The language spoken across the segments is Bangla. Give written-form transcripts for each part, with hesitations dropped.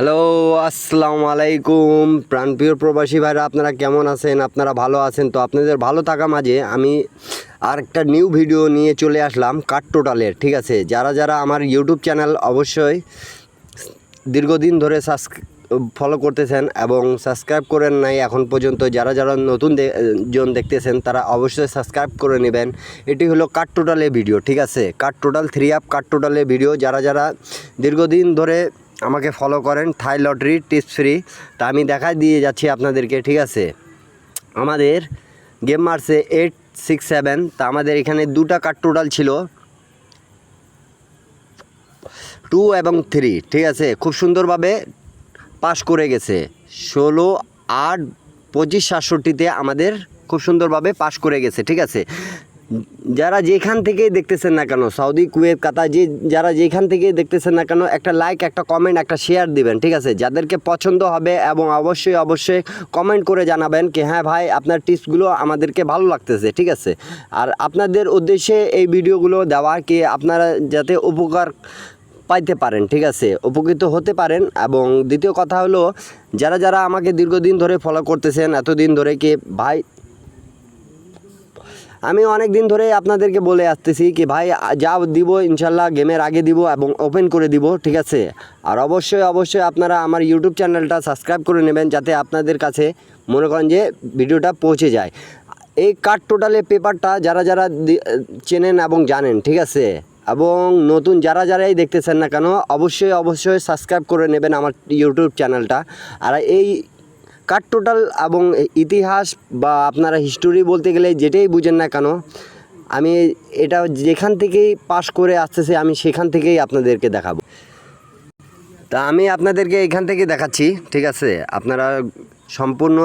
হ্যালো, আসসালামু আলাইকুম প্রাণপ্রিয় প্রবাসী ভাইরা, আপনারা কেমন আছেন? আপনারা ভালো আছেন তো? আপনাদের ভালো থাকা মাঝে আমি আর একটা নিউ ভিডিও নিয়ে চলে আসলাম কাট টোটালের। ঠিক আছে, যারা যারা আমার ইউটিউব চ্যানেল অবশ্যই দীর্ঘদিন ধরে ফলো করতেছেন এবং সাবস্ক্রাইব করেন নাই এখন পর্যন্ত, যারা যারা নতুন জন দেখতেছেন তারা অবশ্যই সাবস্ক্রাইব করে নেবেন। এটি হলো কাট টোটালের ভিডিও। ঠিক আছে, কাট টোটাল 3 কাট টোটালের ভিডিও। যারা যারা দীর্ঘদিন ধরে আমাকে ফলো করেন থাই লটারি টিপস ফ্রি, তা আমি দেখাই দিয়ে যাচ্ছি আপনাদেরকে। ঠিক আছে, আমাদের গেম মারছে 867, তা আমাদের এখানে 2টা কাট টোটাল ছিল, 2 এবং 3। ঠিক আছে, খুব সুন্দরভাবে পাস করে গেছে। 16-8-25-67 আমাদের খুব সুন্দরভাবে পাস করে গেছে। ঠিক আছে, যারা যেখান থেকে দেখতেছেন না কেন, সৌদি, কুয়েত, কাতার, যারা যেখান থেকে দেখতেছেন না কেন, একটা লাইক, একটা কমেন্ট, একটা শেয়ার দিবেন। ঠিক আছে, যাদেরকে পছন্দ হবে, এবং অবশ্যই অবশ্যই কমেন্ট করে জানাবেন কি হ্যাঁ ভাই আপনার টিপসগুলো আমাদেরকে ভালো লাগতেছে। ঠিক আছে, আর আপনাদের উদ্দেশ্যে এই ভিডিওগুলো দেওয়া কি আপনারা যাতে উপকার পাইতে পারেন। ঠিক আছে, উপকৃত হতে পারেন। এবং দ্বিতীয় কথা হলো, যারা যারা আমাকে দীর্ঘদিন ধরে ফলো করতেছেন এতদিন ধরে, কি ভাই আমি অনেক দিন ধরে আপনাদেরকে বলে আসতেছি কি ভাই যা দিব ইনশাল্লাহ গেমের আগে দিব এবং ওপেন করে দিব। ঠিক আছে, আর অবশ্যই অবশ্যই আপনারা আমার ইউটিউব চ্যানেলটা সাবস্ক্রাইব করে নেবেন, যাতে আপনাদের কাছে মনে করেন যে ভিডিওটা পৌঁছে যায়। এই কাট টোটালের পেপারটা যারা যারা চেনেন এবং জানেন, ঠিক আছে, এবং নতুন যারা যারাই দেখতেছেন না কেন অবশ্যই অবশ্যই সাবস্ক্রাইব করে নেবেন আমার ইউটিউব চ্যানেলটা। আর এই কাট টোটাল এবং ইতিহাস বা আপনারা হিস্টোরি বলতে গেলে যেটাই বুঝেন না কেন, আমি এটা যেখান থেকেই পাস করে আসতেছে আমি সেখান থেকেই আপনাদেরকে দেখাবো। তা আমি আপনাদেরকে এখান থেকে দেখাচ্ছি। ঠিক আছে, আপনারা সম্পূর্ণ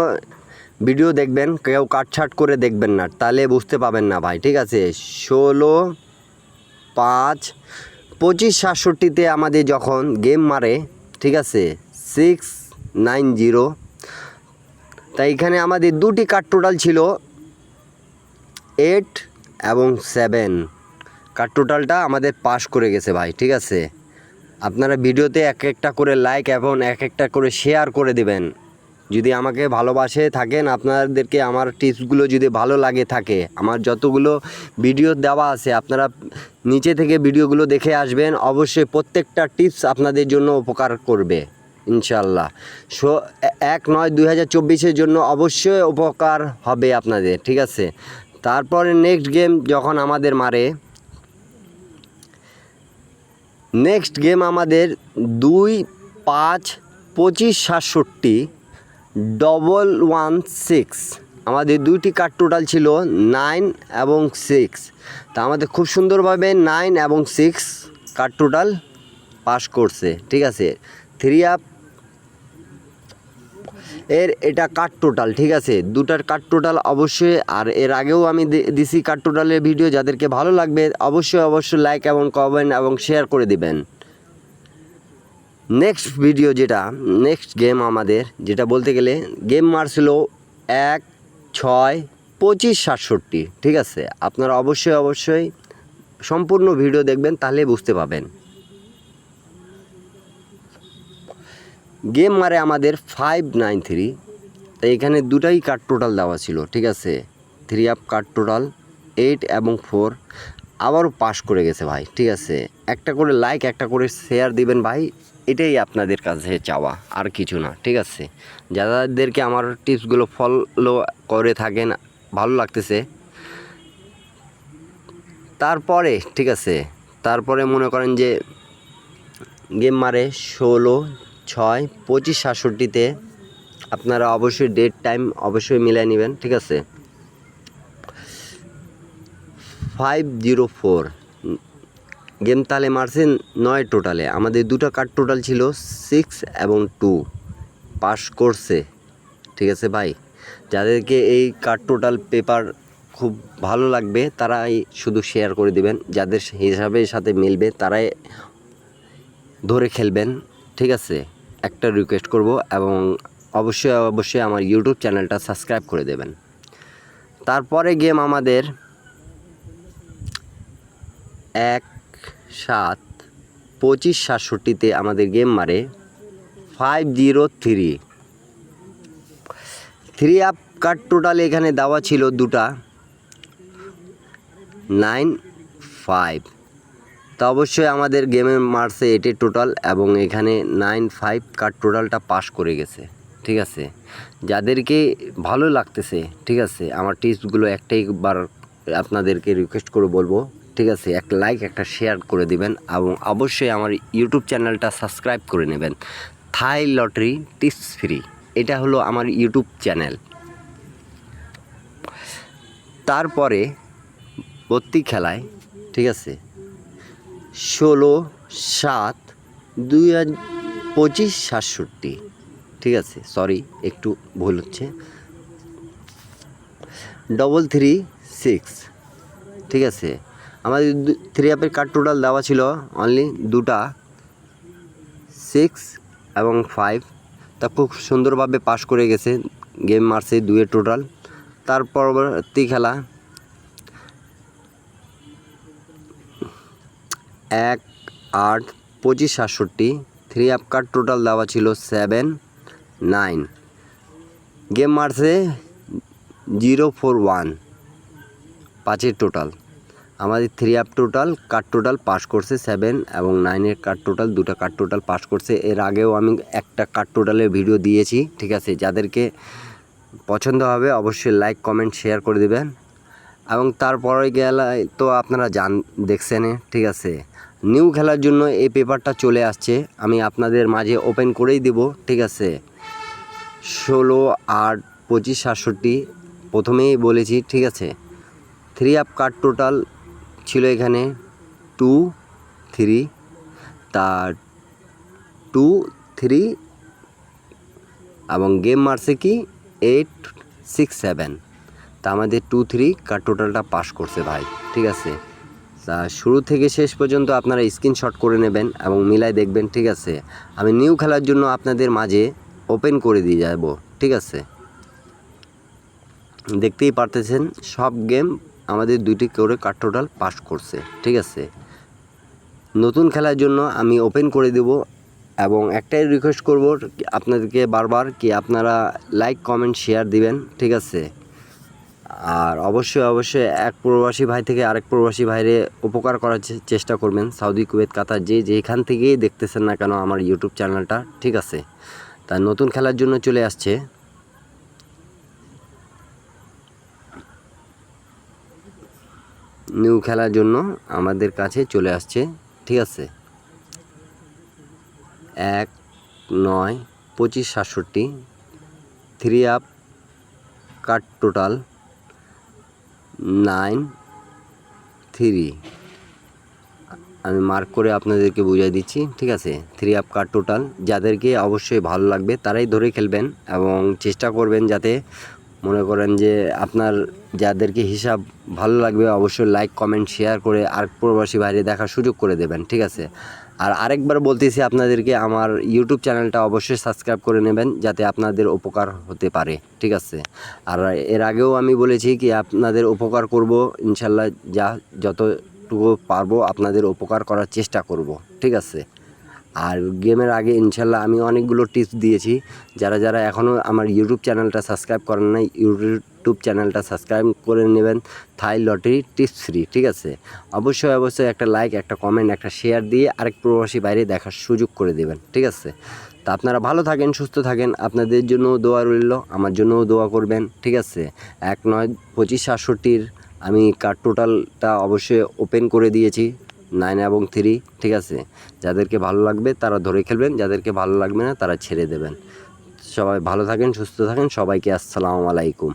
ভিডিও দেখবেন, কেউ কাটছাট করে দেখবেন না, তাহলে বুঝতে পাবেন না ভাই। ঠিক আছে, 16-5-25-67 আমাদের যখন গেম মারে, ঠিক আছে, 690, তাই এখানে আমাদের 2টি কাট টোটাল ছিল, 8 এবং 7। কাট টোটালটা আমাদের পাস করে গেছে ভাই। ঠিক আছে, আপনারা ভিডিওতে এক একটা করে লাইক এবং এক একটা করে শেয়ার করে দেবেন। যদি আমাকে ভালোবাসে থাকেন, আপনাদেরকে আমার টিপসগুলো যদি ভালো লাগে থাকে, আমার যতগুলো ভিডিও দেওয়া আছে আপনারা নিচে থেকে ভিডিওগুলো দেখে আসবেন। অবশ্যই প্রত্যেকটা টিপস আপনাদের জন্য উপকার করবে ইনশাল্লাহ। 1/9/2024 জন্য অবশ্যই উপকার হবে আপনাদের। ঠিক আছে, তারপরে নেক্সট গেম যখন আমাদের মারে, নেক্সট গেম আমাদের 2-5-25-67-116, আমাদের 2টি কাট টোটাল ছিল 9 এবং 6। তা আমাদের খুব সুন্দরভাবে 9 এবং 6 কাট টোটাল পাস করছে। ঠিক আছে, 3 এটা কাট টোটাল। ঠিক আছে, 2টার কাট টোটাল অবশ্যই, আর এর আগেও আমি দিছি কাট টোটালের ভিডিও। যাদেরকে ভালো লাগবে অবশ্যই অবশ্যই লাইক এবং কমেন্ট এবং শেয়ার করে দিবেন। নেক্সট ভিডিও যেটা নেক্সট গেম আমাদের, যেটা বলতে গেলে গেম মারছিল 1-6-25-67। ঠিক আছে, আপনারা অবশ্যই অবশ্যই সম্পূর্ণ ভিডিও দেখবেন, তাহলে বুঝতে পাবেন। গেম মারে আমাদের 593, তাই এখানে 2টাই কাট টোটাল দেওয়া ছিল। ঠিক আছে, 3 কাট টোটাল 8 এবং 4 আবারও পাস করে গেছে ভাই। ঠিক আছে, একটা করে লাইক, একটা করে শেয়ার দিবেন ভাই, এটাই আপনাদের কাছে চাওয়া, আর কিছু না। ঠিক আছে, যাদেরকে আমার টিপসগুলো ফলো করে থাকেন ভালো লাগতেছে। তারপরে ঠিক আছে, তারপরে মনে করেন যে গেম মারে 16-6-25-67, আপনারা অবশ্যই ডেট টাইম অবশ্যই মিলাই নেবেন। ঠিক আছে, 504 গেম তাহলে মারছেন 9 টোটালে, আমাদের 2টা কাট টোটাল ছিল 6 এবং 2, পাস করছে। ঠিক আছে ভাই, যাদেরকে এই কাট টোটাল পেপার খুব ভালো লাগবে তারাই শুধু শেয়ার করে দিবেন, যাদের হিসাবের সাথে মিলবে তারাই ধরে খেলবেন। ঠিক আছে, একটা রিকোয়েস্ট করব, এবং অবশ্যই অবশ্যই আমার ইউটিউব চ্যানেলটা সাবস্ক্রাইব করে দেবেন। তারপরে গেম আমাদের 1-7-25-67 আমাদের গেম মারে 503 3 আপ কার্ড টোটাল এখানে দেওয়া ছিল দুটা 95। তো অবশ্যই আমাদের গেমে মারছে এটি টোটাল এবং এখানে 95 কার্ড টোটালটা পাস করে গেছে। ঠিক আছে, যাদেরকে ভালো লাগতেছে ঠিক আছে আমার টিপসগুলো একটাই বার আপনাদেরকে রিকোয়েস্ট করে বলবো, ঠিক আছে, একটা লাইক একটা শেয়ার করে দিবেন এবং অবশ্যই আমার ইউটিউব চ্যানেলটা সাবস্ক্রাইব করে নেবেন। থাই লটারি টিপস ফ্রি, এটা হলো আমার ইউটিউব চ্যানেল। তারপরে ভর্তি খেলায় ঠিক আছে 16/7/2025 ঠিক আছে, সরি একটু ভুল হচ্ছে 336 ঠিক আছে। আমাদের 3 আপের কার্ড টোটাল দেওয়া ছিল অনলি দুটা 6 এবং 5, তা খুব সুন্দরভাবে পাস করে গেছে, গেম মারছে 2 টোটাল। তার পরবর্তী খেলা 1/8/25/67 3 আপ কার্ড টোটাল দেওয়া ছিল 7/9, গেম মারছে 041 5 টোটাল। আমাদের 3 up total card total pass করছে 7 এবং 9 কার্ড টোটাল দুটো কার্ড টোটাল পাস করছে। এর আগেও আমি একটা কার্ড টোটালের ভিডিও দিয়েছি ঠিক আছে, যাদেরকে পছন্দ হবে অবশ্যই লাইক কমেন্ট শেয়ার করে দিবেন। এবং তারপরে গেলা তো আপনারা দেখছেন ঠিক আছে, নিউ খেলার জন্য এই পেপারটা চলে আসছে, আমি আপনাদের মাঝে ওপেন করেই দিব ঠিক আছে। 16/8/25/67 প্রথমেই বলেছি ঠিক আছে। 3 আপ কার্ড টোটাল ছিল এখানে 2 3, তার 2 3 এবং গেম মারছে কি 8 6 7, তা আমাদের 2 3 কার্ড টোটালটা পাস করছে ভাই ঠিক আছে। তা শুরু থেকে শেষ পর্যন্ত আপনারা স্ক্রিনশট করে নেবেন এবং মিলাই দেখবেন ঠিক আছে। আমি নিউ খেলার জন্য আপনাদের মাঝে ওপেন করে দিয়ে যাব ঠিক আছে। দেখতেই পারতেছেন সব গেম আমাদের 2টি করে কার্ড টোটাল পাস করছে ঠিক আছে। নতুন খেলার জন্য আমি ওপেন করে দেব এবং একটাই রিকোয়েস্ট করব আপনাদেরকে বারবার কি আপনারা লাইক কমেন্ট শেয়ার দিবেন ঠিক আছে। আর অবশ্যই এক প্রবাসী ভাই থেকে আরেক প্রবাসী ভাইরে উপকার করার চেষ্টা করবেন, সৌদি কুয়েত কাতার যেখান থেকেই দেখতেছেন না কেন আমার ইউটিউব চ্যানেলটা ঠিক আছে। তাই নতুন খেলার জন্য চলে আসছে নিউ খেলার জন্য আমাদের কাছে চলে আসছে ঠিক আছে। 1/9/25/67 3 আপ কার্ড টোটাল 93, আমি মার্ক করে আপনাদেরকে বুঝিয়ে দিচ্ছি ঠিক আছে। 3 আপ কার্ড টোটাল যাদেরকে অবশ্যই ভালো লাগবে তারাই ধরে খেলবেন এবং চেষ্টা করবেন যাতে মনে করেন যে আপনার যাদেরকে হিসাব ভালো লাগবে অবশ্যই লাইক কমেন্ট শেয়ার করে আরেক প্রবাসী বাইরে দেখার সুযোগ করে দেবেন ঠিক আছে। আর আরেকবার বলতেছি আপনাদেরকে আমার ইউটিউব চ্যানেলটা অবশ্যই সাবস্ক্রাইব করে নেবেন যাতে আপনাদের উপকার হতে পারে ঠিক আছে। আর এর আগেও আমি বলেছি কি আপনাদের উপকার করব ইনশাল্লাহ, যতটুকু পারবো আপনাদের উপকার করার চেষ্টা করব ঠিক আছে। আর গেমের আগে ইনশাল্লাহ আমি অনেকগুলো টিপস দিয়েছি, যারা এখনও আমার ইউটিউব চ্যানেলটা সাবস্ক্রাইব করেন নাই ইউটিউব চ্যানেলটা সাবস্ক্রাইব করে নেবেন। থাই লটারি টিপস ফ্রি ঠিক আছে। অবশ্যই একটা লাইক একটা কমেন্ট একটা শেয়ার দিয়ে আরেক প্রবাসী বাইরে দেখার সুযোগ করে দেবেন ঠিক আছে। তা আপনারা ভালো থাকেন সুস্থ থাকেন, আপনাদের জন্যও দোয়া রইল, আমার জন্যও দোয়া করবেন ঠিক আছে। 1/9/25/67 আমি কার্ড টোটালটা অবশ্যই ওপেন করে দিয়েছি 9 এবং 3 ঠিক আছে। যাদেরকে ভালো লাগবে তারা ধরে খেলবেন, যাদেরকে ভালো লাগবে না তারা ছেড়ে দেবেন। সবাই ভালো থাকেন সুস্থ থাকেন, সবাইকে আসসালামু আলাইকুম।